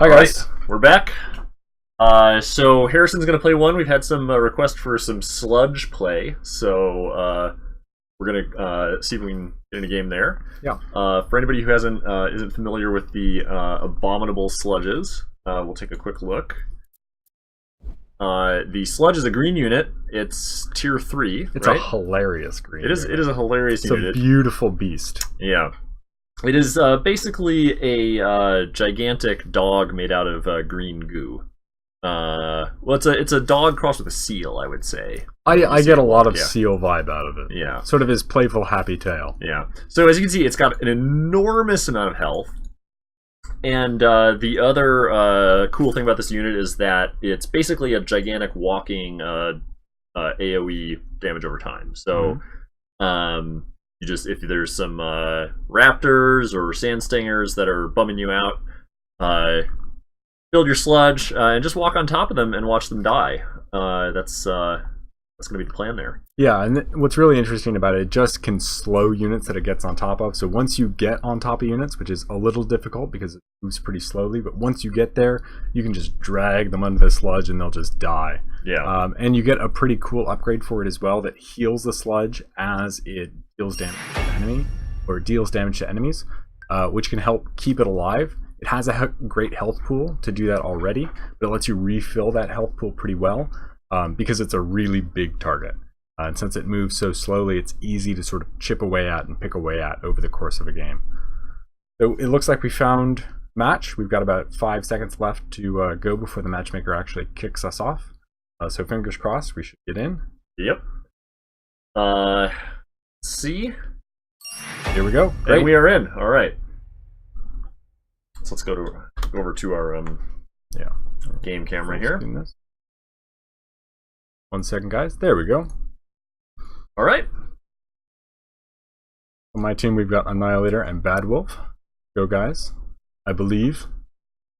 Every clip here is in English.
Hi guys. Right, we're back. So Harrison's going to play one. We've had some requests for some sludge play, so we're going to see if we can get in a game there. Yeah. For anybody who isn't familiar with the abominable sludges, we'll take a quick look. The sludge is a green unit. It's tier 3. It's right? a hilarious green. It is a hilarious unit. It's a beautiful beast. Yeah. It is basically a gigantic dog made out of green goo. Well, it's a dog crossed with a seal, I would say. I get a lot of seal vibe out of it. Yeah. Sort of his playful, happy tail. Yeah. So as you can see, it's got an enormous amount of health. And the other cool thing about this unit is that it's basically a gigantic walking AoE damage over time. So, if there's some raptors or sand stingers that are bumming you out, build your sludge and just walk on top of them and watch them die. That's going to be the plan there. Yeah, and what's really interesting about it just can slow units that it gets on top of. So once you get on top of units, which is a little difficult because it moves pretty slowly, but once you get there, you can just drag them under the sludge and they'll just die. Yeah. And you get a pretty cool upgrade for it as well that heals the sludge as it deals damage to the enemy, or deals damage to enemies, which can help keep it alive. It has a great health pool to do that already, but it lets you refill that health pool pretty well because it's a really big target. And since it moves so slowly, it's easy to sort of chip away at and pick away at over the course of a game. So it looks like we found match. We've got about 5 seconds left to go before the matchmaker actually kicks us off. So fingers crossed, we should get in. Yep. See? Here we go. Great. And we are in. All right. So let's go over to our game camera here. 1 second, guys. There we go. All right. On my team, we've got Annihilator and Bad Wolf. Go, guys. I believe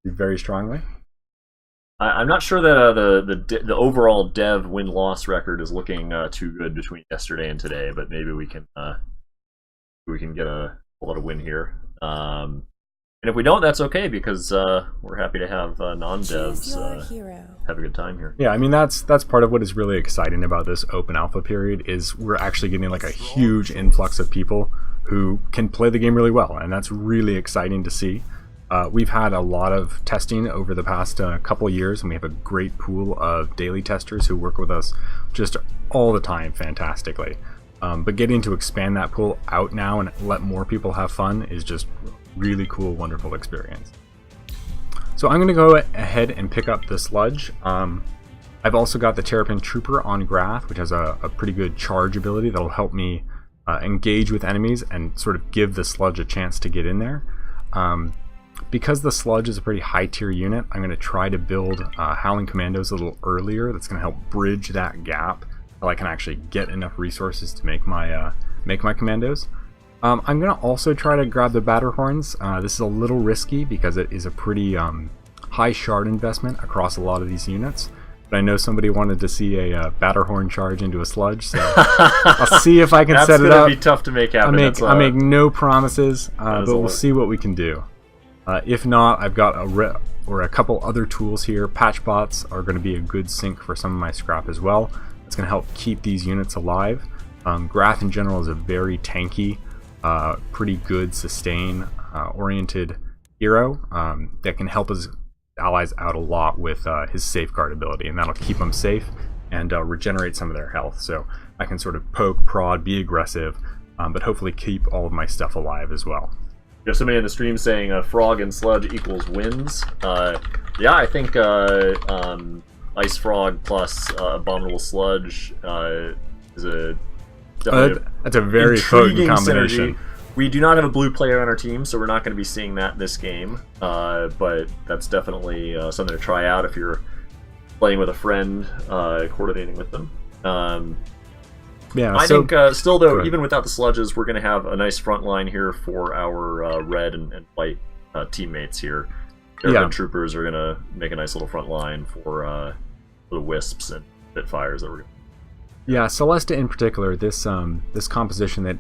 very strongly. I'm not sure that the overall dev win-loss record is looking too good between yesterday and today, but maybe we can get a lot of win here. And if we don't, that's okay, because we're happy to have non-devs have a good time here. Yeah, I mean that's part of what is really exciting about this open alpha period is we're actually getting like a huge influx of people who can play the game really well, and that's really exciting to see. We've had a lot of testing over the past couple years, and we have a great pool of daily testers who work with us just all the time fantastically. But getting to expand that pool out now and let more people have fun is just really cool, wonderful experience. So I'm going to go ahead and pick up the sludge. I've also got the Terrapin Trooper on Grath, which has a pretty good charge ability that'll help me engage with enemies and sort of give the sludge a chance to get in there. Because the sludge is a pretty high tier unit, I'm going to try to build Howling Commandos a little earlier. That's going to help bridge that gap so I can actually get enough resources to make my commandos. I'm going to also try to grab the Batterhorns. This is a little risky because it is a pretty high shard investment across a lot of these units. But I know somebody wanted to see a Batterhorn charge into a sludge, so I'll see if I can set it up. That's going to be tough to make happen. I make no promises, but we'll see what we can do. If not, I've got a couple other tools here. Patch bots are going to be a good sink for some of my scrap as well. It's going to help keep these units alive. Grath in general is a very tanky, pretty good sustain oriented hero that can help his allies out a lot with his safeguard ability, and that'll keep them safe and regenerate some of their health. So I can sort of poke, prod, be aggressive, but hopefully keep all of my stuff alive as well. You have somebody in the stream saying frog and sludge equals wins. Yeah, I think ice frog plus abominable sludge is that's a very potent combination. Synergy. We do not have a blue player on our team, so we're not going to be seeing that this game. But that's definitely something to try out if you're playing with a friend, coordinating with them. Yeah, I think still though, even without the sludges, we're going to have a nice front line here for our red and white teammates here. Terrapin troopers are going to make a nice little front line for the wisps and bitfires that we're going to. Yeah, Celesta in particular, this composition that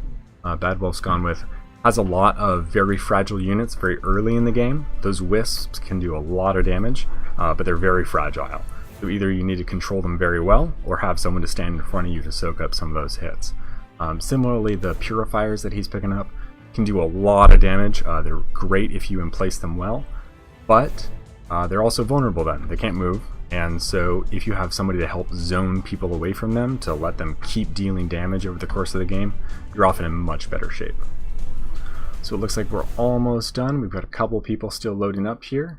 Bad Wolf's gone with has a lot of very fragile units very early in the game. Those wisps can do a lot of damage, but they're very fragile. So either you need to control them very well, or have someone to stand in front of you to soak up some of those hits. Similarly, the purifiers that he's picking up can do a lot of damage. They're great if you emplace them well, but they're also vulnerable then. They can't move, and so if you have somebody to help zone people away from them to let them keep dealing damage over the course of the game, you're often in much better shape. So it looks like we're almost done. We've got a couple people still loading up here.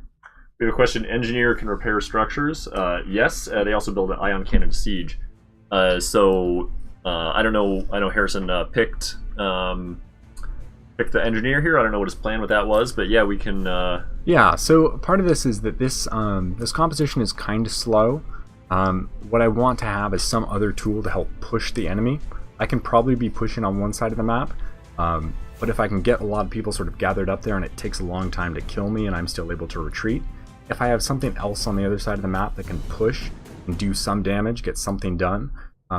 We have a question. Engineer can repair structures. Yes, they also build an ion cannon siege. I don't know. I know Harrison picked the engineer here. I don't know what his plan with that was, but yeah, we can. Yeah. So part of this is that this composition is kind of slow. What I want to have is some other tool to help push the enemy. I can probably be pushing on one side of the map. But if I can get a lot of people sort of gathered up there and it takes a long time to kill me and I'm still able to retreat, if I have something else on the other side of the map that can push and do some damage, get something done.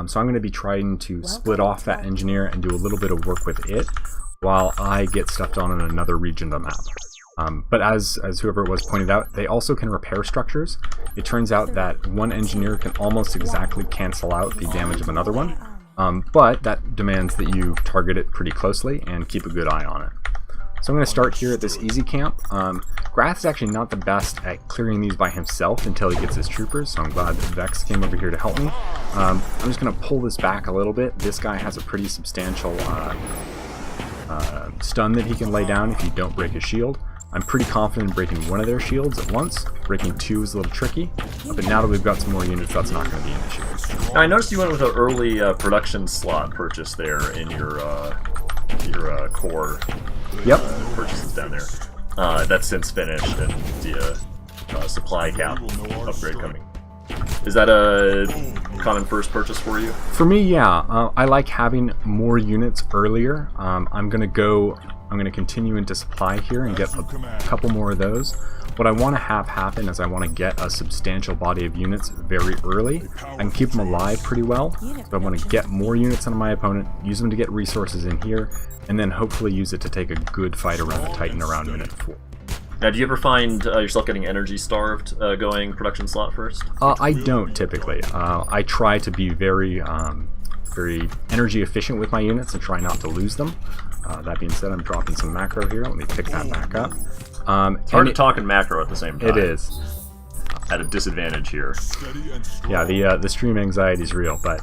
So I'm going to be trying to split off that engineer and do a little bit of work with it while I get stuff done in another region of the map. But as whoever it was pointed out, they also can repair structures. It turns out that one engineer can almost exactly cancel out the damage of another one. But that demands that you target it pretty closely and keep a good eye on it. So I'm going to start here at this easy camp. Grath is actually not the best at clearing these by himself until he gets his troopers, so I'm glad that Vex came over here to help me. I'm just going to pull this back a little bit. This guy has a pretty substantial stun that he can lay down if you don't break his shield. I'm pretty confident in breaking one of their shields at once. Breaking two is a little tricky, but now that we've got some more units, that's not going to be an issue. Now, I noticed you went with an early production slot purchase there in your core. Yep. Purchases down there. That's since finished, and the supply cap upgrade coming. Is that a common first purchase for you? For me, yeah. I like having more units earlier. I'm going to continue into supply here and get a couple more of those. What I want to have happen is I want to get a substantial body of units very early. I can keep them alive pretty well, but I want to get more units on my opponent, use them to get resources in here, and then hopefully use it to take a good fight around the Titan around minute 4. Now, do you ever find yourself getting energy starved going production slot first? I don't typically. I try to be very energy efficient with my units and try not to lose them. That being said, I'm dropping some macro here. Let me pick that back up. It's hard to talk in macro at the same time. It is. At a disadvantage here. Yeah, the stream anxiety is real, but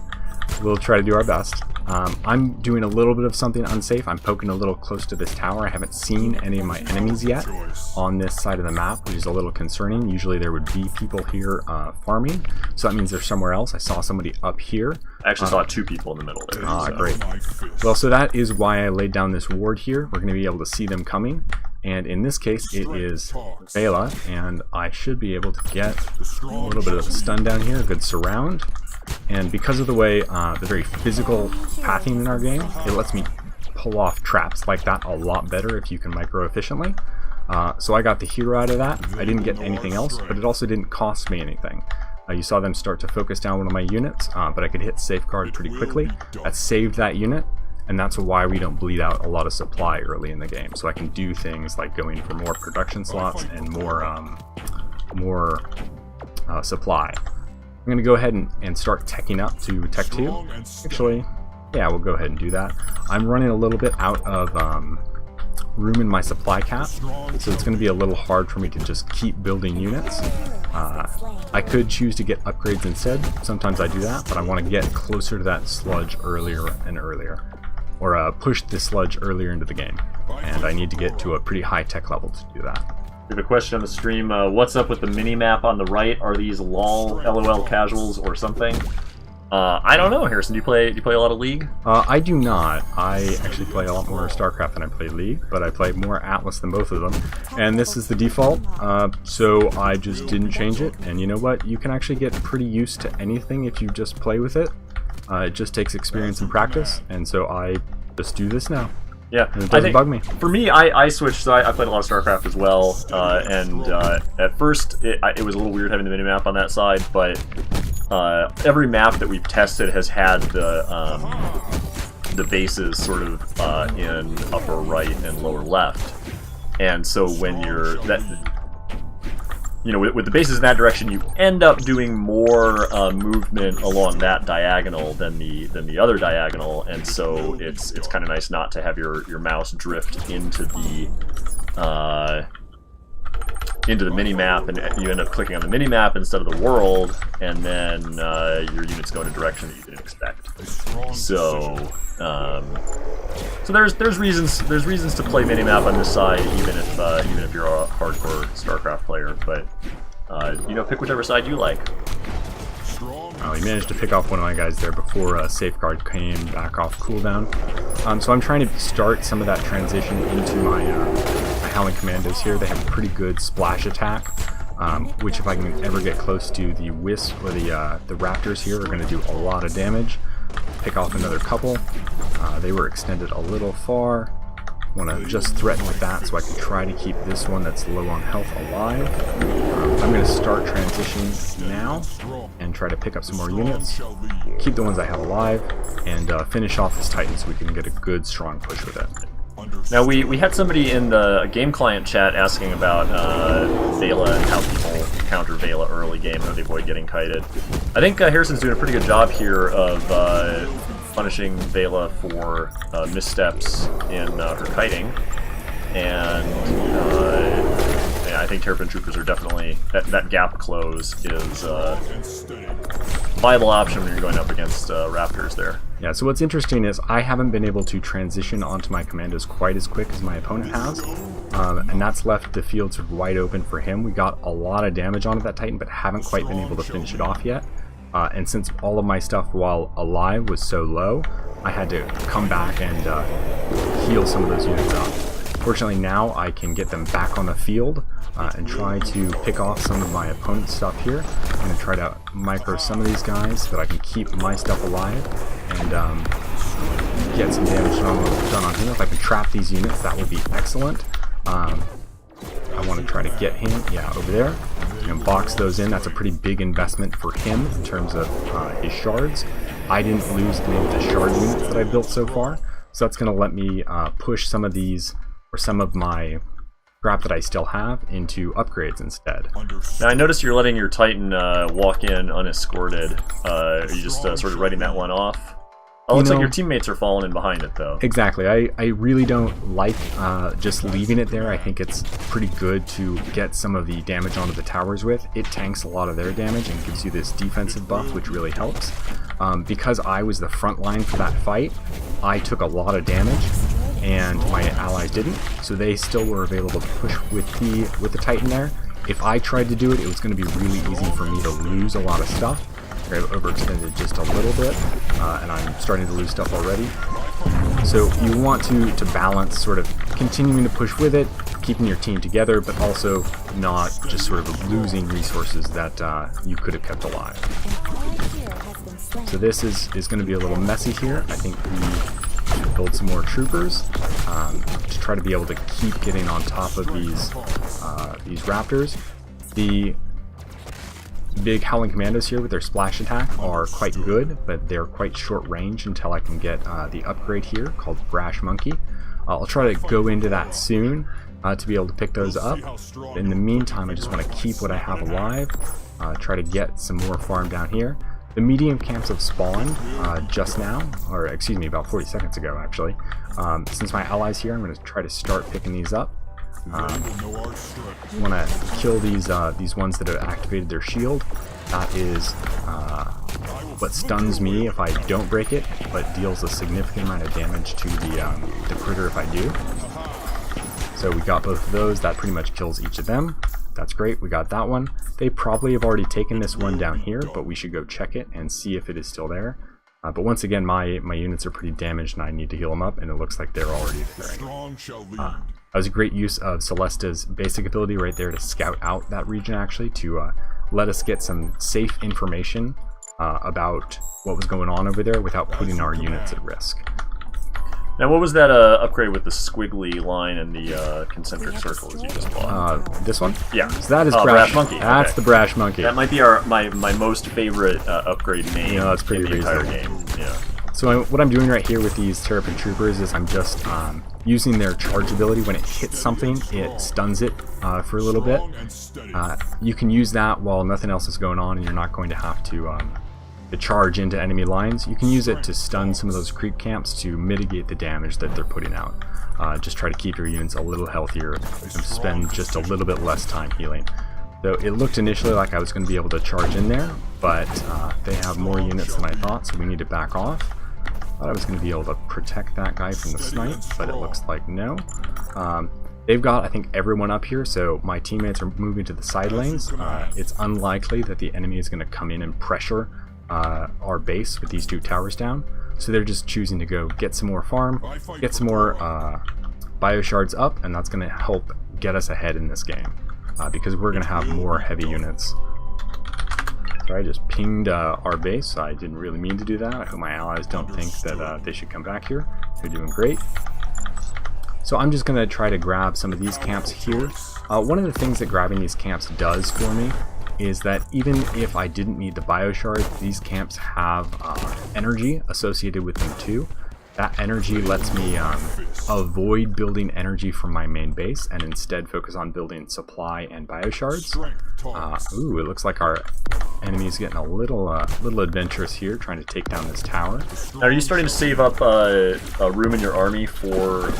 we'll try to do our best. I'm doing a little bit of something unsafe. I'm poking a little close to this tower. I haven't seen any of my enemies yet on this side of the map, which is a little concerning. Usually there would be people here farming, so that means they're somewhere else. I saw somebody up here. I actually saw 2 people in the middle there. So. Great. Well, so that is why I laid down this ward here. We're going to be able to see them coming. And in this case, it is Bela, and I should be able to get a little bit of a stun down here, a good surround. And because of the way, the very physical pathing in our game, it lets me pull off traps like that a lot better if you can micro efficiently. So I got the hero out of that. I didn't get anything else, but it also didn't cost me anything. You saw them start to focus down one of my units, but I could hit safeguard pretty quickly. That saved that unit, and that's why we don't bleed out a lot of supply early in the game. So I can do things like going for more production slots and more supply. I'm going to go ahead and start teching up to Tech 2. Actually, yeah, we'll go ahead and do that. I'm running a little bit out of room in my supply cap, so it's going to be a little hard for me to just keep building units. I could choose to get upgrades instead. Sometimes I do that, but I want to get closer to that sludge earlier and earlier. Or push the sludge earlier into the game. And I need to get to a pretty high tech level to do that. We have a question on the stream. What's up with the mini-map on the right? Are these LOL casuals or something? I don't know, Harrison. Do you play a lot of League? I do not. I actually play a lot more StarCraft than I play League, but I play more Atlas than both of them. And this is the default, so I just didn't change it. And you know what? You can actually get pretty used to anything if you just play with it. It just takes experience and practice, and so I just do this now. Yeah, and it doesn't bug me. For me, I switched. So I played a lot of StarCraft as well, and at first it was a little weird having the minimap on that side, but every map that we've tested has had the bases sort of in upper right and lower left. And so when you're with the bases in that direction, you end up doing more movement along that diagonal than the other diagonal, and so it's kind of nice not to have your mouse drift into the mini map, and you end up clicking on the mini map instead of the world, and then your units go in a direction that you didn't expect. So there's reasons to play mini map on this side, even if you're a hardcore StarCraft player. But pick whichever side you like. Oh, he managed to pick off one of my guys there before Safeguard came back off cooldown. So I'm trying to start some of that transition into my Howling Commandos here. They have a pretty good splash attack, which if I can ever get close to the Wisp or the Raptors here, are going to do a lot of damage. Pick off another couple. They were extended a little far. Want to just threaten with that so I can try to keep this one that's low on health alive. I'm going to start transitioning now and try to pick up some more units, keep the ones I have alive, and finish off this Titan so we can get a good strong push with it. Now we had somebody in the game client chat asking about Vela and how people counter Vela early game, how they avoid getting kited. I think Harrison's doing a pretty good job here of punishing Vela for missteps in her kiting, and I think Terrapin Troopers are definitely that gap close is a viable option when you're going up against Raptors there. Yeah, so what's interesting is I haven't been able to transition onto my commandos quite as quick as my opponent has, and that's left the field sort of wide open for him. We got a lot of damage onto that Titan, but haven't quite been able to finish it off yet. And since all of my stuff while alive was so low, I had to come back and heal some of those units up. Fortunately now I can get them back on the field and try to pick off some of my opponent's stuff here. I'm going to try to micro some of these guys so that I can keep my stuff alive and get some damage done on him. If I can trap these units, that would be excellent. I want to try to get him, over there, and box those in. That's a pretty big investment for him in terms of his shards. I didn't lose any of the shard units that I built so far, so that's going to let me push some of these, or some of my scrap that I still have, into upgrades instead. Now I noticed you're letting your Titan walk in unescorted. Are you just sort of writing that one off? Oh, looks like your teammates are falling in behind it, though. Exactly. I really don't like just leaving it there. I think it's pretty good to get some of the damage onto the towers with. It tanks a lot of their damage and gives you this defensive buff, which really helps. Because I was the front line for that fight, I took a lot of damage, and my allies didn't, so they still were available to push with the Titan there. If I tried to do it, it was going to be really easy for me to lose a lot of stuff. I've overextended just a little bit, and I'm starting to lose stuff already. So you want to balance sort of continuing to push with it, keeping your team together, but also not just sort of losing resources that you could have kept alive. So this is going to be a little messy here. I think we should build some more troopers to try to be able to keep getting on top of these raptors. The big Howling Commandos here with their splash attack are quite good, but they're quite short range until I can get the upgrade here called Brash Monkey. I'll try to go into that soon to be able to pick those up. In the meantime, I just want to keep what I have alive, try to get some more farm down here. The medium camps have spawned just now, or excuse me, about 40 seconds ago actually. Since my allies here, I'm going to try to start picking these up. Want to kill these ones that have activated their shield. That is what stuns me if I don't break it, but deals a significant amount of damage to the critter if I do. So we got both of those. That pretty much kills each of them. That's great. We got that one. They probably have already taken this one down here, but we should go check it and see if it is still there. But once again, my units are pretty damaged and I need to heal them up, and it looks like they're already there. That was a great use of Celesta's basic ability right there to scout out that region, actually, to let us get some safe information about what was going on over there without putting our units at risk. Now, what was that upgrade with the squiggly line and the concentric circles you just bought? This one? Yeah. So that is Brash Monkey. That's the Brash Monkey. That might be my most favorite upgrade name that's pretty in the entire reasonable. game. Yeah. So what I'm doing right here with these Terrapin Troopers is I'm just using their charge ability. When it hits something, it stuns it for a little bit. You can use that while nothing else is going on and you're not going to have to charge into enemy lines. You can use it to stun some of those creep camps to mitigate the damage that they're putting out. Just try to keep your units a little healthier and spend just a little bit less time healing. So it looked initially like I was going to be able to charge in there, but they have more units than I thought, so we need to back off. Thought I was going to be able to protect that guy from the snipe, but it looks like no. They've got, I think, everyone up here, so my teammates are moving to the side lanes. It's unlikely that the enemy is going to come in and pressure our base with these 2 towers down, so they're just choosing to go get some more farm, get some more bioshards up, and that's going to help get us ahead in this game, because we're going to have more heavy units. So I just pinged our base. I didn't really mean to do that. I hope my allies don't think that they should come back here. They're doing great. So I'm just going to try to grab some of these camps here. One of the things that grabbing these camps does for me is that even if I didn't need the bioshards, these camps have energy associated with them too. That energy lets me avoid building energy from my main base and instead focus on building supply and bioshards. Ooh, it looks like our enemy is getting a little adventurous here, trying to take down this tower. Now, are you starting to save up a room in your army for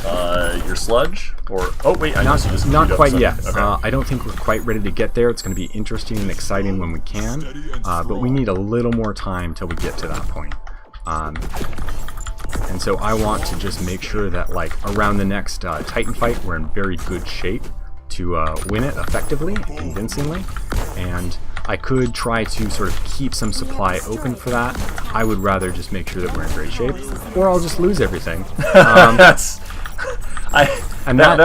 your sludge? Or oh wait, I guess you just not quite yet. Okay. I don't think we're quite ready to get there. It's going to be interesting and exciting when we can, but we need a little more time till we get to that point. And so I want to just make sure that, like, around the next Titan fight, we're in very good shape to win it effectively and convincingly. And I could try to sort of keep some supply open for that. I would rather just make sure that we're in great shape, or I'll just lose everything. That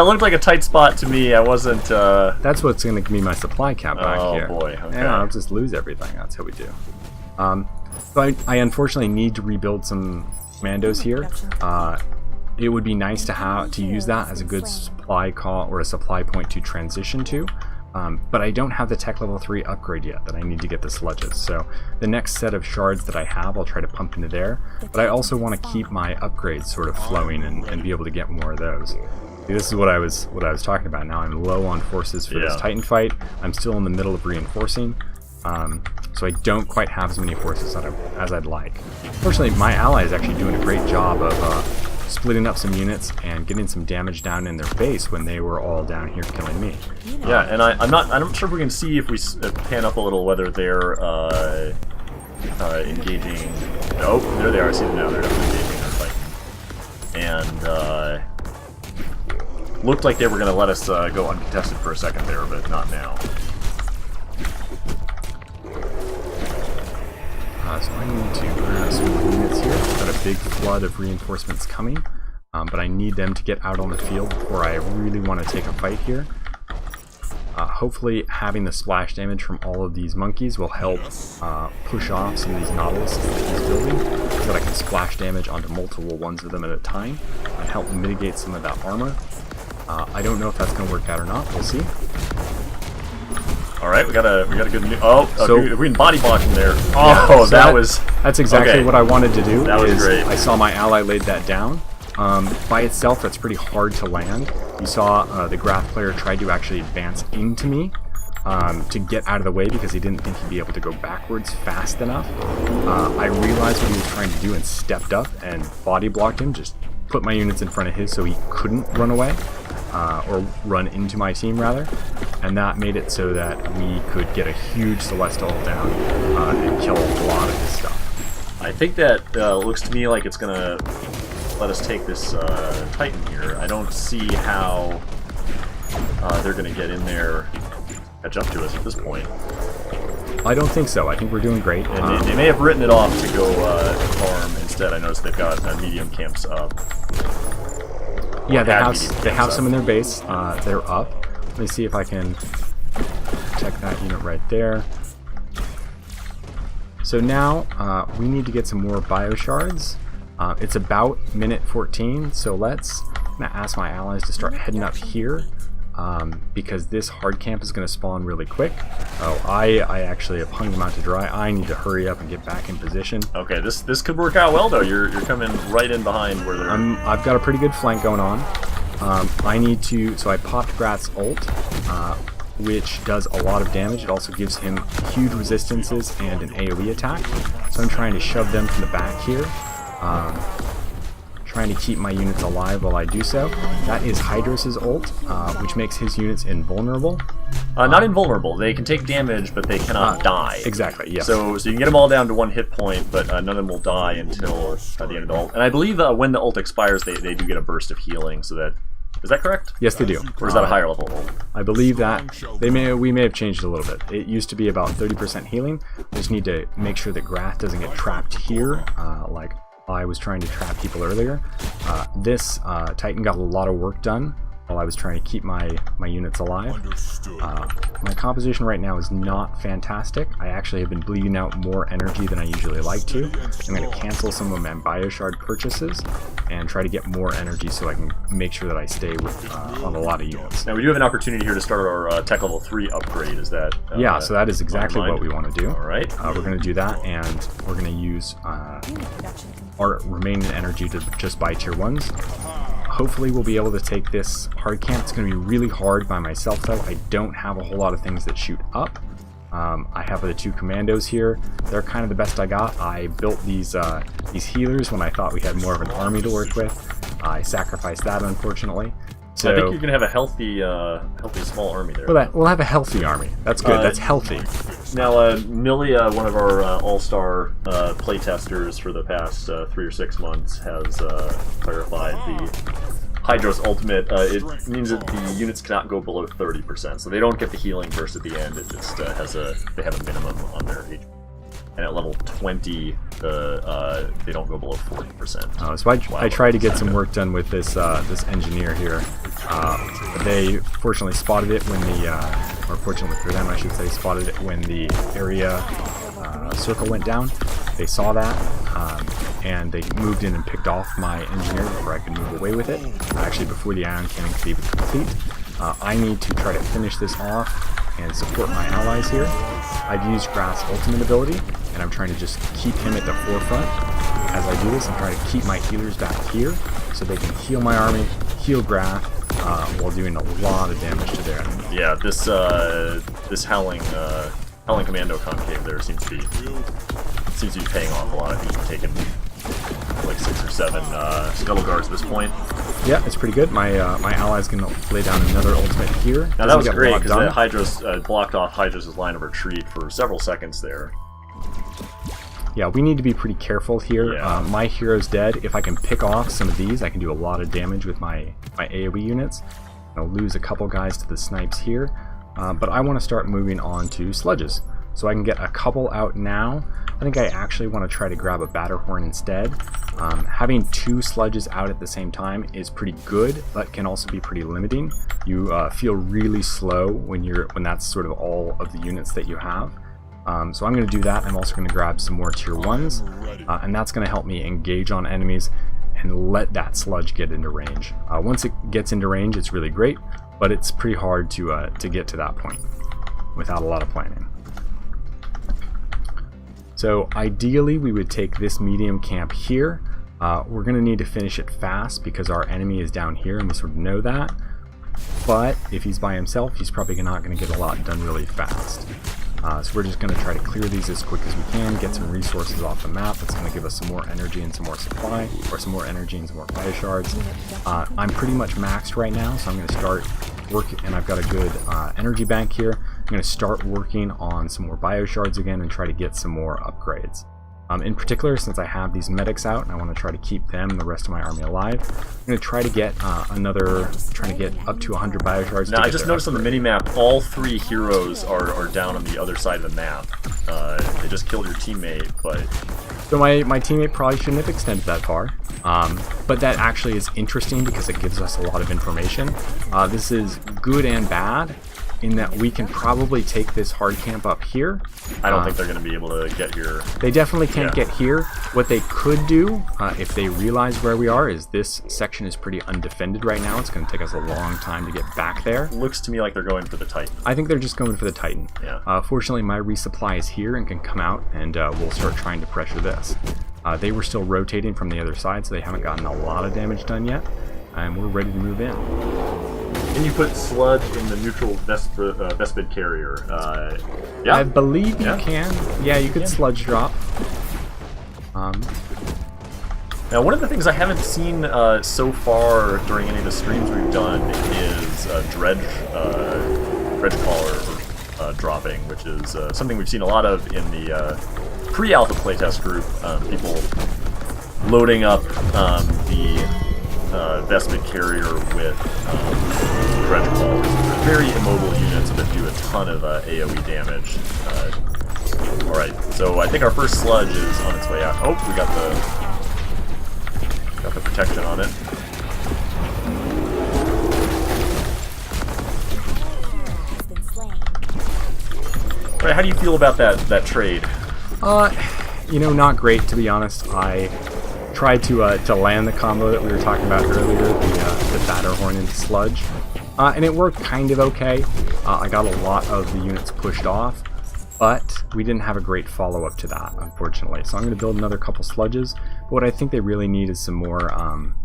looked like a tight spot to me. I wasn't. That's what's going to give me my supply cap back here. Oh boy. Okay. Yeah, I'll just lose everything. That's how we do. So I unfortunately need to rebuild some commandos here. It would be nice to use that as a good supply call or a supply point to transition to, but I don't have the tech level 3 upgrade yet that I need to get the sludges. So the next set of shards that I have, I'll try to pump into there, but I also want to keep my upgrades sort of flowing and be able to get more of those. See, this is what I was talking about. Now I'm low on forces for this Titan fight. I'm still in the middle of reinforcing. So I don't quite have as many forces as I'd like. Fortunately, my ally is actually doing a great job of splitting up some units and getting some damage down in their base when they were all down here killing me. Yeah, and I'm not sure if we can see if we pan up a little whether they're engaging. Oh, there they are. I see them now. They're definitely engaging their fight. And looked like they were going to let us go uncontested for a second there, but not now. So I need to grab some more units here. I've got a big flood of reinforcements coming, but I need them to get out on the field before I really want to take a fight here. Hopefully having the splash damage from all of these monkeys will help push off some of these Nautilus that he's building, so that I can splash damage onto multiple ones of them at a time and help mitigate some of that armor. I don't know if that's going to work out or not. We'll see. All right, we got a good new. Oh, so we can body block him there. Yeah, Oh, so that's exactly what I wanted to do. That was great. I saw my ally laid that down. By itself, that's pretty hard to land. You saw the Grath player tried to actually advance into me to get out of the way because he didn't think he'd be able to go backwards fast enough. I realized what he was trying to do and stepped up and body blocked him, just put my units in front of his so he couldn't run away. Or run into my team rather, and that made it so that we could get a huge Celestial down and kill a lot of his stuff. I think that looks to me like it's gonna let us take this Titan here. I don't see how they're gonna get in there, catch up to us at this point. I don't think so. I think we're doing great. And they may have written it off to go farm instead. I noticed they've got medium camps up. Yeah, they have some in their base. They're up. Let me see if I can protect that unit right there. So now we need to get some more bioshards. It's about minute 14, so I'm gonna ask my allies to start heading up here. because this hard camp is going to spawn really quick. Oh, I actually have hung them out to dry. I need to hurry up and get back in position. Okay, this could work out well though. You're coming right in behind where they're. I've got a pretty good flank going on. I need to. So I popped Grath's ult, which does a lot of damage. It also gives him huge resistances and an AoE attack. So I'm trying to shove them from the back here. Trying to keep my units alive while I do so. That is Hydros' ult, which makes his units invulnerable. Not invulnerable. They can take damage, but they cannot die. Exactly, yes. So you can get them all down to 1 hit point, but none of them will die until the end of the ult. And I believe when the ult expires, they do get a burst of healing. So that is that correct? Yes, they do. Or is that a higher level ult? I believe that we may have changed it a little bit. It used to be about 30% healing. I just need to make sure that Grath doesn't get trapped here, like I was trying to trap people earlier. This Titan got a lot of work done while I was trying to keep my units alive. My composition right now is not fantastic. I actually have been bleeding out more energy than I usually like to. I'm going to cancel some of my Bioshard purchases and try to get more energy so I can make sure that I stay with on a lot of units. Now we do have an opportunity here to start our tech level 3 upgrade. Is that? Yeah, so that is exactly what we want to do. All right. We're going to do that, and we're going to use our remaining energy to just buy tier 1s. Hopefully we'll be able to take this hard camp. It's going to be really hard by myself though. I don't have a whole lot of things that shoot up. I have the 2 commandos here. They're kind of the best I got. I built these healers when I thought we had more of an army to work with. I sacrificed that, unfortunately. So I think you're going to have a healthy small army there. We'll have a healthy army. That's good. That's healthy. Now, Milia, one of our all-star playtesters for the past 3 or 6 months, has clarified the Hydros ultimate. It means that the units cannot go below 30%, so they don't get the healing burst at the end. It just they have a minimum on their HP. And at level 20, they don't go below 40%. So I tried to get some work done with this this engineer here. They fortunately spotted it when or fortunately for them, I should say, spotted it when the area circle went down. They saw that, and they moved in and picked off my engineer before I could move away with it. Actually, before the ion cannon could even complete. I need to try to finish this off and support my allies here. I've used Grath's ultimate ability, and I'm trying to just keep him at the forefront. As I do this, I'm trying to keep my healers back here so they can heal my army, heal Grath, while doing a lot of damage to their enemy. Yeah, this howling commando concave there seems to be paying off a lot. I think you've taken like 6 or 7 scuttle guards at this point. Yeah, it's pretty good. My allies can lay down another ultimate here. Now that was great because the Hydros blocked off Hydros' line of retreat for several seconds there. Yeah, we need to be pretty careful here. Yeah. My hero's dead. If I can pick off some of these, I can do a lot of damage with my AoE units. I'll lose a couple guys to the snipes here, but I want to start moving on to sludges. So I can get a couple out now. I think I actually want to try to grab a Batterhorn instead. Having 2 sludges out at the same time is pretty good, but can also be pretty limiting. You feel really slow when that's sort of all of the units that you have. So I'm going to do that. I'm also going to grab some more tier 1s, and that's going to help me engage on enemies and let that sludge get into range. Once it gets into range, it's really great, but it's pretty hard to get to that point without a lot of planning. So ideally we would take this medium camp here. We're going to need to finish it fast because our enemy is down here and we sort of know that. But if he's by himself, he's probably not going to get a lot done really fast. So we're just going to try to clear these as quick as we can, get some resources off the map. That's going to give us some more energy and some more supply, or some more energy and some more fire shards. I'm pretty much maxed right now, so I'm going to start working, and I've got a good energy bank here. I'm going to start working on some more bioshards again and try to get some more upgrades. In particular, since I have these medics out and I want to try to keep them and the rest of my army alive, I'm going to try to get trying to get up to 100 bioshards. Now, I just noticed on the mini-map, all 3 heroes are down on the other side of the map. They just killed your teammate, but... So my teammate probably shouldn't have extended that far, but that actually is interesting because it gives us a lot of information. This is good and bad. in that we can probably take this hard camp up here. I don't think they're going to be able to get here. They definitely can't get here. What they could do, if they realize where we are, is this section is pretty undefended right now. It's going to take us a long time to get back there. Looks to me like they're going for the Titan. I think they're just going for the Titan. Yeah. Fortunately, my resupply is here and can come out, and we'll start trying to pressure this. They were still rotating from the other side, so they haven't gotten a lot of damage done yet, and we're ready to move in. Can you put sludge in the neutral Vespid carrier? Yeah. I believe you can. Yeah, you could sludge drop. Now, one of the things I haven't seen so far during any of the streams we've done is dredge caller dropping, which is something we've seen a lot of in the pre-alpha playtest group. People loading up the Vespid carrier with dredge callers. They're very immobile units that do a ton of AoE damage. Alright, so I think our first sludge is on its way out. Oh, we got the protection on it. Alright, how do you feel about that trade? You know, not great, to be honest. I tried to land the combo that we were talking about earlier, the Batterhorn into Sludge, and it worked kind of okay. I got a lot of the units pushed off, but we didn't have a great follow-up to that, unfortunately. So I'm going to build another couple Sludges, but what I think they really need is some more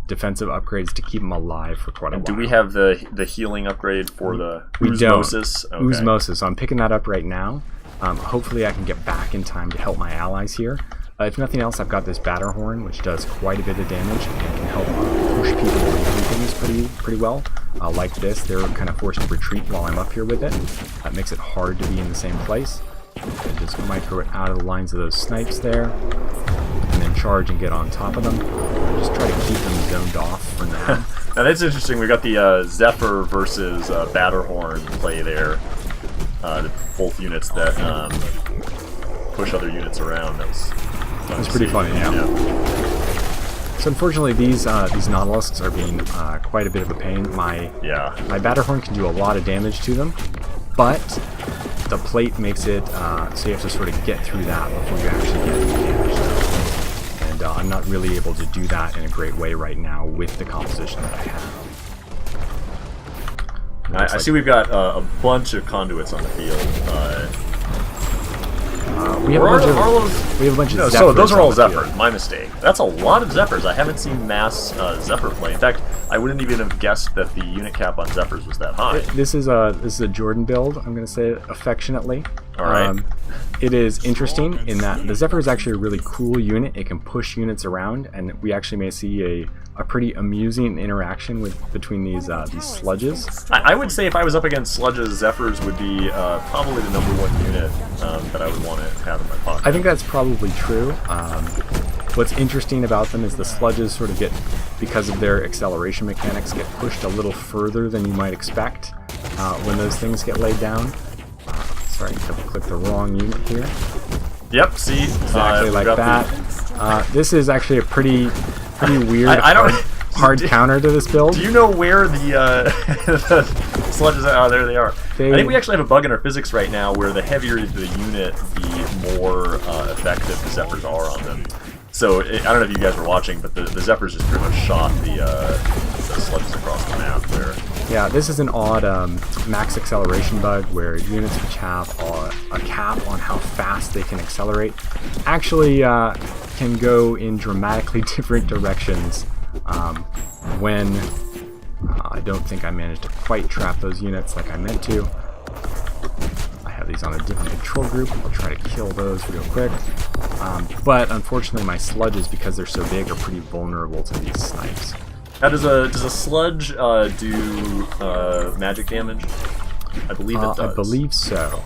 defensive upgrades to keep them alive for quite a while. Do we have the healing upgrade for the Oosmosis? Okay. Oosmosis, so I'm picking that up right now. Hopefully I can get back in time to help my allies here. If nothing else, I've got this Batterhorn, which does quite a bit of damage and can help push people into things pretty well. Like this, they're kind of forced to retreat while I'm up here with it. That makes it hard to be in the same place. I just micro it out of the lines of those snipes there, and then charge and get on top of them. Just try to keep them zoned off for now. Now that's interesting. We got the Zephyr versus Batterhorn play there. Both units that push other units around. That's pretty funny, yeah. So unfortunately, these Nautiluses are being quite a bit of a pain. My Batterhorn can do a lot of damage to them, but the plate makes it so you have to sort of get through that before you actually get any damage. And I'm not really able to do that in a great way right now with the composition that I have. I see we've got a bunch of conduits on the field. We have a bunch of Zephyrs. So those are all Zephyrs. My mistake. That's a lot of Zephyrs. I haven't seen mass Zephyr play. In fact, I wouldn't even have guessed that the unit cap on Zephyrs was that high. This is a Jordan build. I'm going to say it affectionately. All right. It is interesting in that the Zephyr is actually a really cool unit. It can push units around, and we actually may see a pretty amusing interaction between these sludges. I would say if I was up against sludges, Zephyrs would be probably the #1 unit that I would want to have in my pocket. I think that's probably true. What's interesting about them is the sludges sort of get, because of their acceleration mechanics, get pushed a little further than you might expect when those things get laid down. Sorry, double-click the wrong unit here. Yep, see? Exactly like that. This is actually a pretty weird, hard counter to this build. Do you know where the sludges are? Oh, there they are. I think we actually have a bug in our physics right now where the heavier the unit, the more effective the Zephyrs are on them. So, I don't know if you guys were watching, but the Zephyrs just pretty much shot the sludges across the map there. Yeah, this is an odd max acceleration bug where units which have a cap on how fast they can accelerate actually can go in dramatically different directions when I don't think I managed to quite trap those units like I meant to. I have these on a different control group. I'll try to kill those real quick. But unfortunately my sludges, because they're so big, are pretty vulnerable to these snipes. Now, does a sludge do magic damage? I believe it does. I believe so,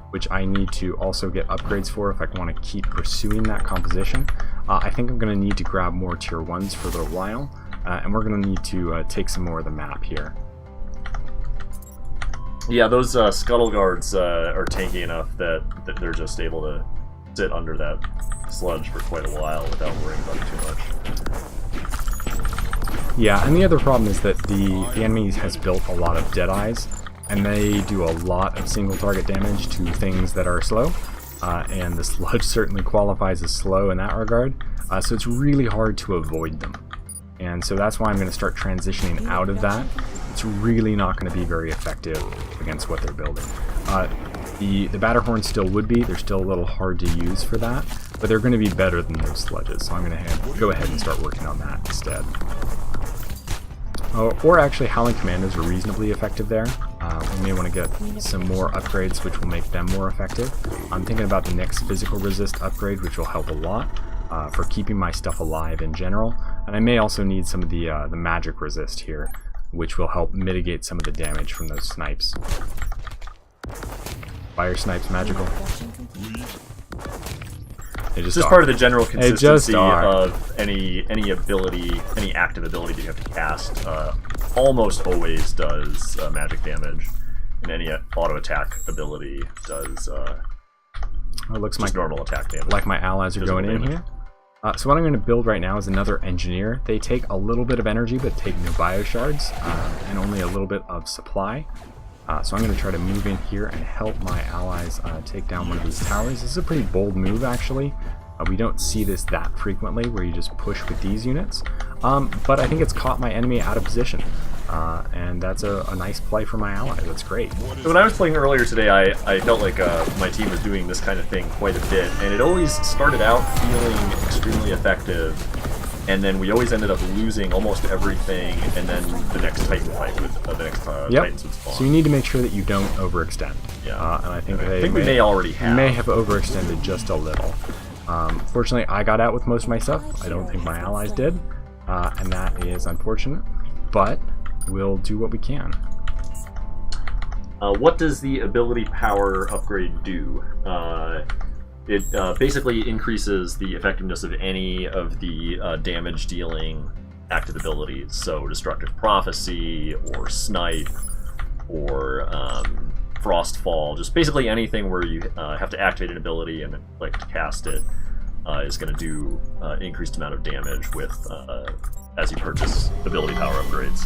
which I need to also get upgrades for if I want to keep pursuing that composition. I think I'm going to need to grab more tier 1s for a little while, and we're going to need to take some more of the map here. Yeah, those Scuttle Guards are tanky enough that they're just able to sit under that sludge for quite a while without worrying about it too much. Yeah, and the other problem is that the enemy has built a lot of Deadeyes, and they do a lot of single target damage to things that are slow, and the sludge certainly qualifies as slow in that regard, so it's really hard to avoid them. And so that's why I'm going to start transitioning out of that. It's really not going to be very effective against what they're building. The Batterhorn still would be. They're still a little hard to use for that, but they're going to be better than those sludges, so I'm going to go ahead and start working on that instead. Or actually, Howling Commandos are reasonably effective there. We may want to get some more upgrades which will make them more effective. I'm thinking about the next Physical Resist upgrade, which will help a lot for keeping my stuff alive in general. And I may also need some of the Magic Resist here, which will help mitigate some of the damage from those snipes. Fire snipes magical. It's just part of the general consistency of any ability, any active ability that you have to cast. Almost always does magic damage, and any auto attack ability does it looks just normal attack damage. Like my allies are going in here. So what I'm going to build right now is another engineer. They take a little bit of energy, but take no bioshards, and only a little bit of supply. So I'm going to try to move in here and help my allies take down one of these towers. This is a pretty bold move, actually. We don't see this that frequently, where you just push with these units. But I think it's caught my enemy out of position. And that's a nice play for my ally. That's great. So when I was playing earlier today, I felt like my team was doing this kind of thing quite a bit. And it always started out feeling extremely effective. And then we always ended up losing almost everything, and then the next Titan fight with the next Titans would spawn. So you need to make sure that you don't overextend. Yeah. And I think we may already have. May have overextended just a little. Fortunately, I got out with most of my stuff. I don't think my allies did, and that is unfortunate. But we'll do what we can. What does the ability power upgrade do? It basically increases the effectiveness of any of the damage-dealing active abilities. So Destructive Prophecy, or Snipe, or Frostfall. Just basically anything where you have to activate an ability and like to cast it is going to do increased amount of damage with as you purchase ability power upgrades.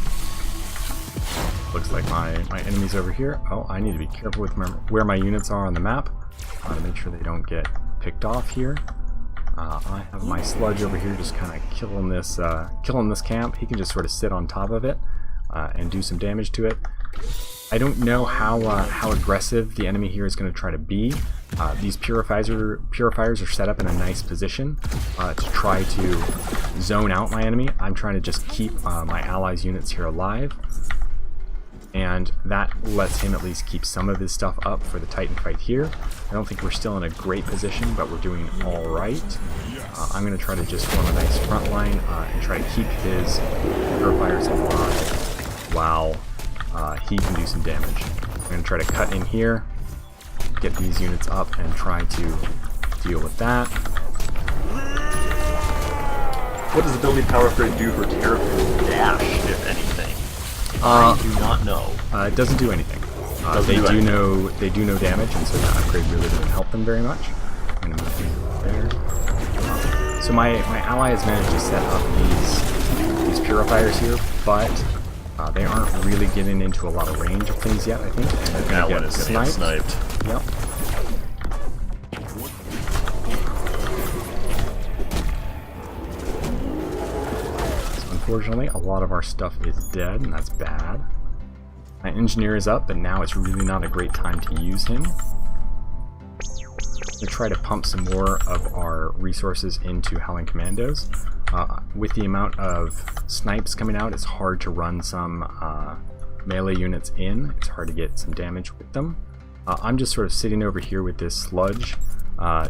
Looks like my enemy's over here. Oh, I need to be careful with where my units are on the map. To make sure they don't get picked off here. I have my sludge over here just kind of killing this camp. He can just sort of sit on top of it and do some damage to it. I don't know how aggressive the enemy here is going to try to be. These purifiers are set up in a nice position to try to zone out my enemy. I'm trying to just keep my allies' units here alive. And that lets him at least keep some of his stuff up for the Titan fight here. I don't think we're still in a great position, but we're doing alright. I'm going to try to just form a nice front line and try to keep his purifiers alive while he can do some damage. I'm going to try to cut in here, get these units up, and try to deal with that. What does ability power upgrade do for Terraform Dash, if anything? I do not know. It doesn't do anything. They do know damage, and so that upgrade really doesn't help them very much. I'm gonna move there. So my ally has managed to set up these purifiers here, but they aren't really getting into a lot of range of things yet. I think they're That gonna one is going to get sniped. Yep. Unfortunately, a lot of our stuff is dead, and that's bad. My engineer is up, but now it's really not a great time to use him. We'll try to pump some more of our resources into Howling Commandos. With the amount of snipes coming out, it's hard to run some melee units in. It's hard to get some damage with them. I'm just sort of sitting over here with this sludge,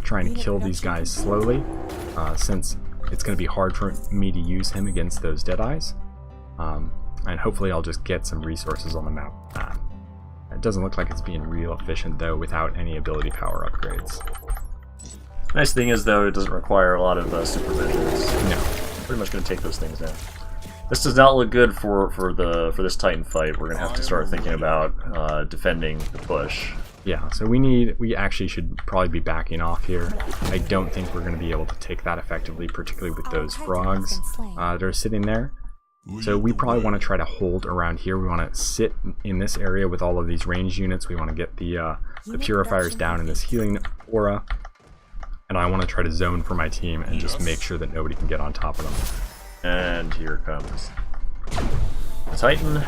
trying to kill these guys slowly, since it's going to be hard for me to use him against those Deadeyes. And hopefully I'll just get some resources on the map. It doesn't look like it's being real efficient, though, without any ability power upgrades. Nice thing is, though, it doesn't require a lot of super vengeance. No. Pretty much going to take those things down. This does not look good for this Titan fight. We're going to have to start thinking about defending the push. Yeah, so we actually should probably be backing off here. I don't think we're going to be able to take that effectively, particularly with those frogs that are sitting there. So we probably want to try to hold around here. We want to sit in this area with all of these ranged units. We want to get the purifiers down in this healing aura. And I want to try to zone for my team and just make sure that nobody can get on top of them. And here comes the Titan.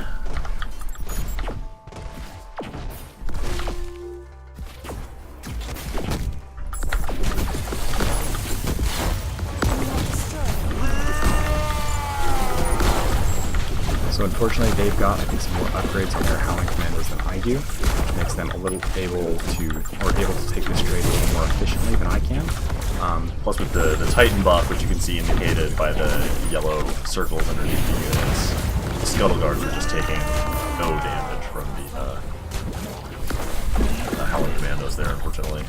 So unfortunately, they've got, I think, some more upgrades on their Howling Commandos than I do, which makes them a little able to take this trade a little more efficiently than I can. Plus with the Titan buff, which you can see indicated by the yellow circles underneath the units, the Scuttle Guards are just taking no damage from the Howling Commandos there, unfortunately.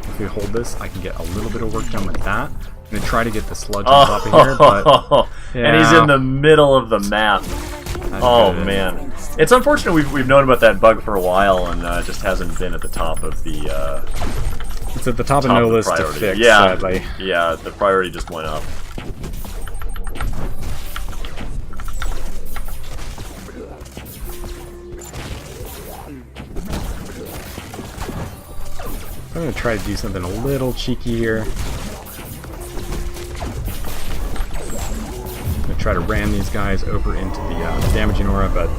If we hold this, I can get a little bit of work done with that. I'm going to try to get the sludge on top of here, but... Yeah. And he's in the middle of the map. Oh, man. It's unfortunate we've known about that bug for a while and just hasn't been at the top of the... it's at the top of no list to fix, yeah, sadly. Yeah, the priority just went up. I'm going to try to do something a little cheeky here. I'm going to try to ram these guys over into the damaging aura, but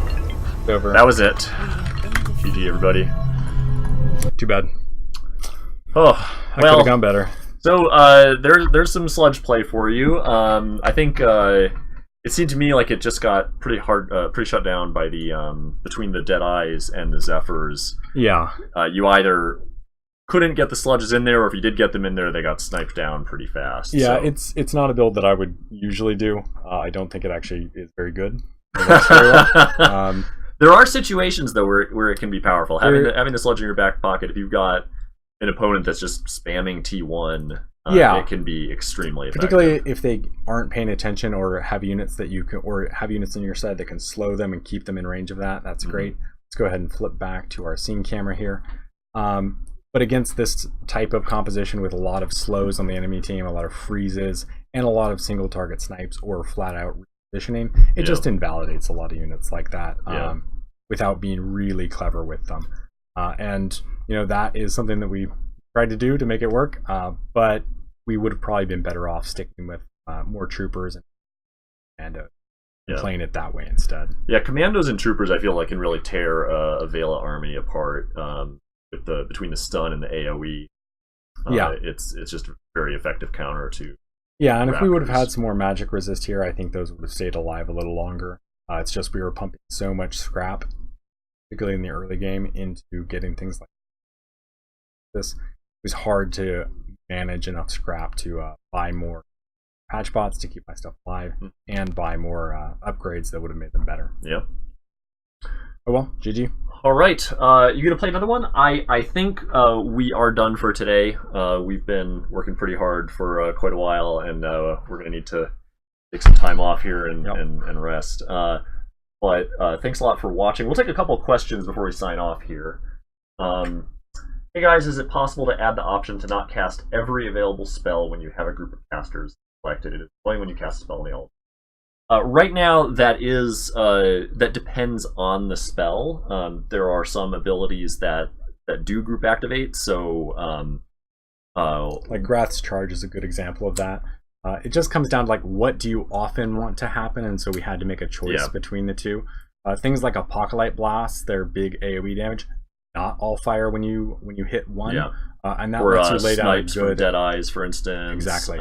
it's over. That was it. GG, everybody. Too bad. Oh, I could have gone better. So there's some sludge play for you. I think it seemed to me like it just got pretty shut down by the between the Dead Eyes and the Zephyrs. Yeah. You either couldn't get the sludges in there, or if you did get them in there, they got sniped down pretty fast. Yeah, so. it's not a build that I would usually do. I don't think it actually is very good. Very well. There are situations though where it can be powerful. Having the sludge in your back pocket, if you've got an opponent that's just spamming T1, it can be extremely effective. Particularly if they aren't paying attention or have units that you can, or have units on your side that can slow them and keep them in range of that. That's great. Let's go ahead and flip back to our scene camera here. But against this type of composition with a lot of slows on the enemy team, a lot of freezes, and a lot of single target snipes or flat out repositioning, it just invalidates a lot of units like that without being really clever with them. And you know, that is something that we tried to do to make it work, but we would have probably been better off sticking with more troopers and playing it that way instead. Yeah, commandos and troopers I feel like can really tear a Vela army apart. With between the stun and the AoE, it's just a very effective counter to. Yeah, and Raptors. If we would have had some more magic resist here, I think those would have stayed alive a little longer. It's just we were pumping so much scrap, particularly in the early game, into getting things like this. It was hard to manage enough scrap to buy more patch bots to keep my stuff alive and buy more upgrades that would have made them better. Yeah. Oh well, GG. All right, you gonna play another one? I think we are done for today. We've been working pretty hard for quite a while, and we're gonna need to take some time off here and rest. But thanks a lot for watching. We'll take a couple of questions before we sign off here. Hey guys, is it possible to add the option to not cast every available spell when you have a group of casters selected? It is only when you cast a spell in the alt. Right now, that depends on the spell. There are some abilities that do group activate, so like Grath's Charge is a good example of that. It just comes down to like what do you often want to happen, and so we had to make a choice between the two. Things like Apocalypse Blast, they're big AoE damage. Not all fire when you hit one, and that lets you lay down a good Dead Eyes, for instance. Exactly.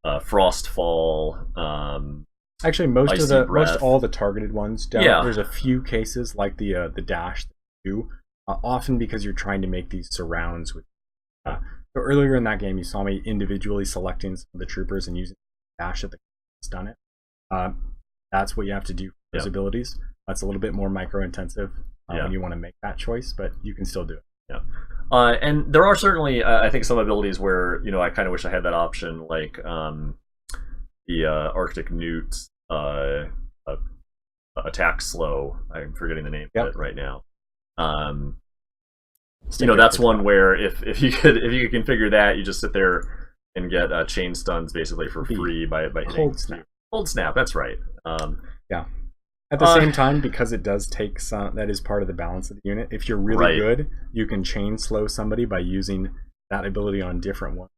Frostfall. Actually, most all the targeted ones. There's a few cases like the dash that you do, often because you're trying to make these surrounds with. So earlier in that game, you saw me individually selecting some of the troopers and using the dash at the stun it. That's what you have to do for those abilities. That's a little bit more micro intensive when you want to make that choice, but you can still do it. Yeah. And there are certainly, I think, some abilities where I kind of wish I had that option, like the Arctic Newt's attack slow. I'm forgetting the name of it right now. That's one where if you could configure that, you just sit there and get chain stuns basically for free by hitting Cold snap. Cold snap. That's right. Yeah. At the same time, because it does take some, that is part of the balance of the unit. If you're really good, you can chain slow somebody by using that ability on different ones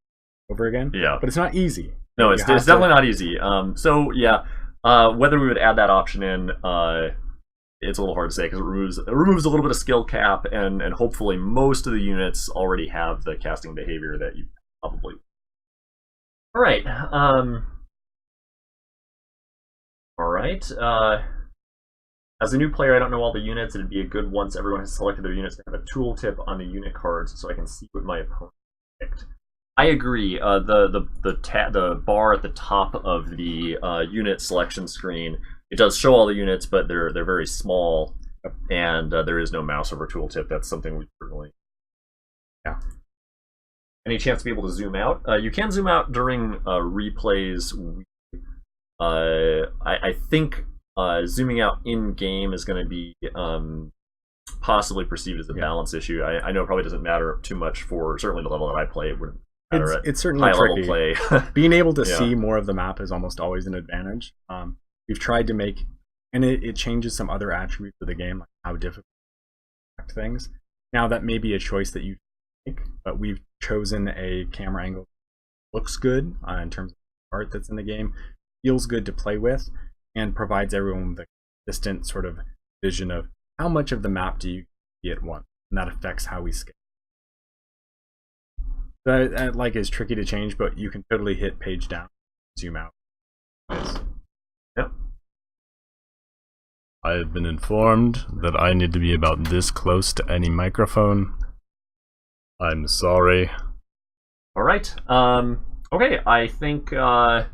over again. Yeah. But it's not easy. No, it's definitely not easy. So yeah, whether we would add that option in, it's a little hard to say because it removes a little bit of skill cap, and hopefully most of the units already have the casting behavior that you probably. All right. All right. As a new player, I don't know all the units. It'd be a good once everyone has selected their units to have a tooltip on the unit cards so I can see what my opponent picked. I agree. The bar at the top of the unit selection screen, it does show all the units, but they're very small, and there is no mouse over tooltip. That's something we certainly. Yeah. Any chance to be able to zoom out? You can zoom out during replays. I think zooming out in game is going to be possibly perceived as a balance issue. I know it probably doesn't matter too much for certainly the level that I play. It wouldn't matter it's certainly high tricky. Level play. Being able to see more of the map is almost always an advantage. We've tried to make, and it changes some other attributes of the game, like how difficult to affect things. Now that may be a choice that you make, but we've chosen a camera angle that looks good in terms of art that's in the game, feels good to play with, and provides everyone the consistent sort of vision of how much of the map do you see at once, and that affects how we scale. That like is tricky to change, but you can totally hit page down, zoom out. Yep. I have been informed that I need to be about this close to any microphone. I'm sorry. All right. Okay. I think we're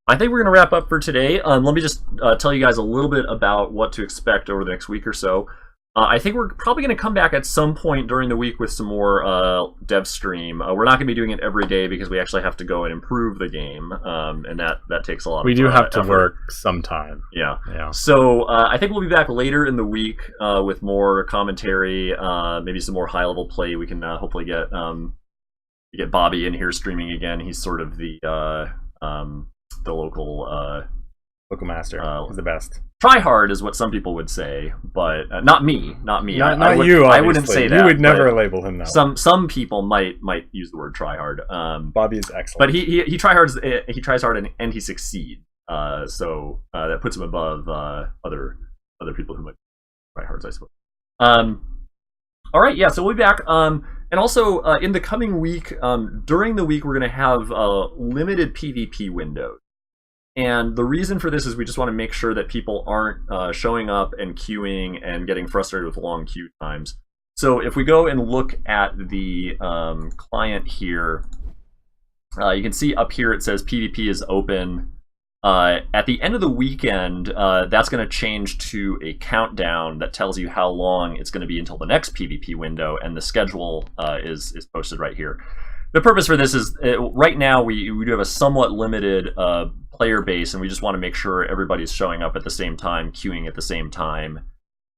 gonna wrap up for today. Let me just tell you guys a little bit about what to expect over the next week or so. I think we're probably going to come back at some point during the week with some more dev stream. We're not going to be doing it every day because we actually have to go and improve the game, and that takes a lot. We do have to effort. work sometime. Yeah. Yeah. So I think we'll be back later in the week with more commentary, maybe some more high level play. We can hopefully get Bobby in here streaming again. He's sort of the local master. He's the best. Try hard is what some people would say, but not me. Not you. Obviously. I wouldn't say that. You would never label him that. Some people might use the word try hard. Bobby is excellent, but he tries hard and he succeeds. So that puts him above other people who might try hard, I suppose. All right, yeah. So we'll be back. And also in the coming week, during the week, we're going to have limited PvP windows. And the reason for this is we just want to make sure that people aren't showing up and queuing and getting frustrated with long queue times. So if we go and look at the client here, you can see up here it says PvP is open. At the end of the weekend, that's going to change to a countdown that tells you how long it's going to be until the next PvP window, and the schedule is posted right here. The purpose for this is, right now we do have a somewhat limited player base, and we just want to make sure everybody's showing up at the same time, queuing at the same time,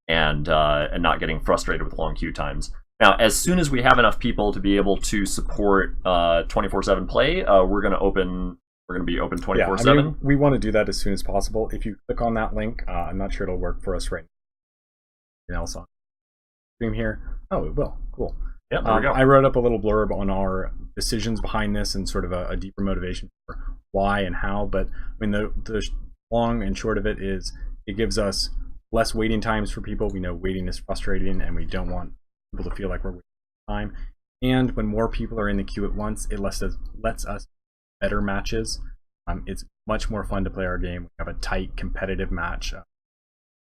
and not getting frustrated with long queue times. Now, as soon as we have enough people to be able to support 24/7 play, we're going to be open 24/7. Yeah, I mean, we want to do that as soon as possible. If you click on that link, I'm not sure it'll work for us right now. Else on stream here. Oh, it will. Cool. Yeah, there we go. I wrote up a little blurb on our decisions behind this and sort of a deeper motivation for why and how. But I mean, the long and short of it is it gives us less waiting times for people. We know waiting is frustrating, and we don't want people to feel like we're wasting time. And when more people are in the queue at once, it lets us better matches. It's much more fun to play our game. We have a tight, competitive match,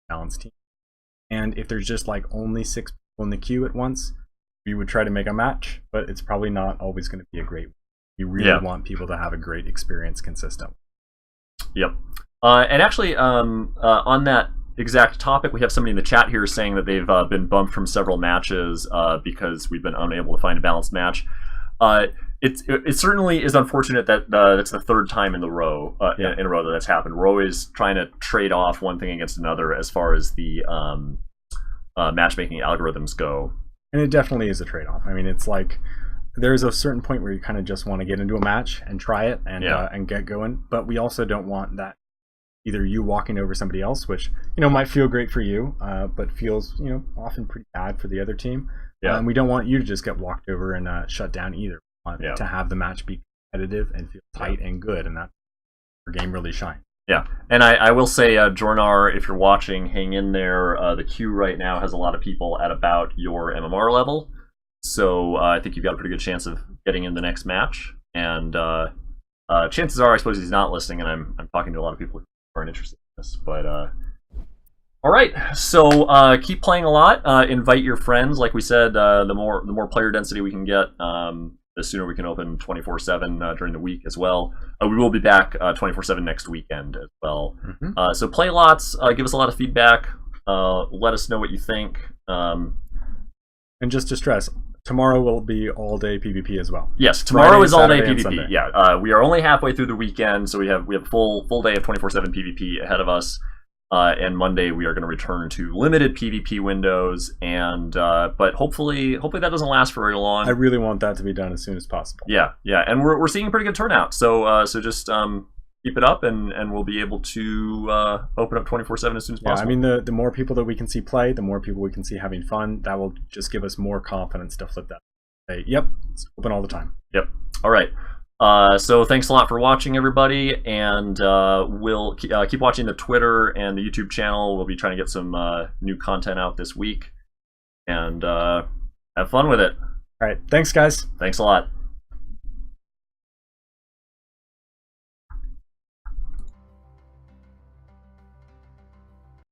balanced team. And if there's just like only 6 people in the queue at once, we would try to make a match, but it's probably not always going to be a great. We really want people to have a great experience consistently. Yep. And actually, on that exact topic, we have somebody in the chat here saying that they've been bumped from several matches because we've been unable to find a balanced match. It certainly is unfortunate that that's the third time in a row that that's happened. We're always trying to trade off one thing against another as far as the matchmaking algorithms go. And it definitely is a trade-off. I mean, it's like there's a certain point where you kind of just want to get into a match and try it and get going. But we also don't want that either you walking over somebody else, which might feel great for you, but feels often pretty bad for the other team. Yeah. And we don't want you to just get walked over and shut down either. We want to have the match be competitive and feel tight and good, and that's where game really shines. Yeah, and I will say, Jornar, if you're watching, hang in there. The queue right now has a lot of people at about your MMR level, so I think you've got a pretty good chance of getting in the next match. And chances are, I suppose he's not listening, and I'm talking to a lot of people who aren't interested in this. But all right, so keep playing a lot. Invite your friends. Like we said, the more player density we can get, the sooner we can open 24/7 during the week as well. We will be back 24/7 next weekend as well. Mm-hmm. So play lots, give us a lot of feedback, let us know what you think. And just to stress, tomorrow will be all-day PvP as well. Yes, tomorrow is all-day Saturday, PvP. Yeah, we are only halfway through the weekend, so we have a full day of 24/7 PvP ahead of us. And Monday we are going to return to limited PvP windows, and but hopefully that doesn't last for very long. I really want that to be done as soon as possible. Yeah, and we're seeing a pretty good turnout. So just keep it up, and we'll be able to open up 24/7 as soon as possible. I mean, the more people that we can see play, the more people we can see having fun. That will just give us more confidence to flip that. Say, yep, it's open all the time. Yep. All right. So thanks a lot for watching, everybody, and we'll keep watching the Twitter and the YouTube channel. We'll be trying to get some new content out this week, and have fun with it. All right, thanks, guys. Thanks a lot.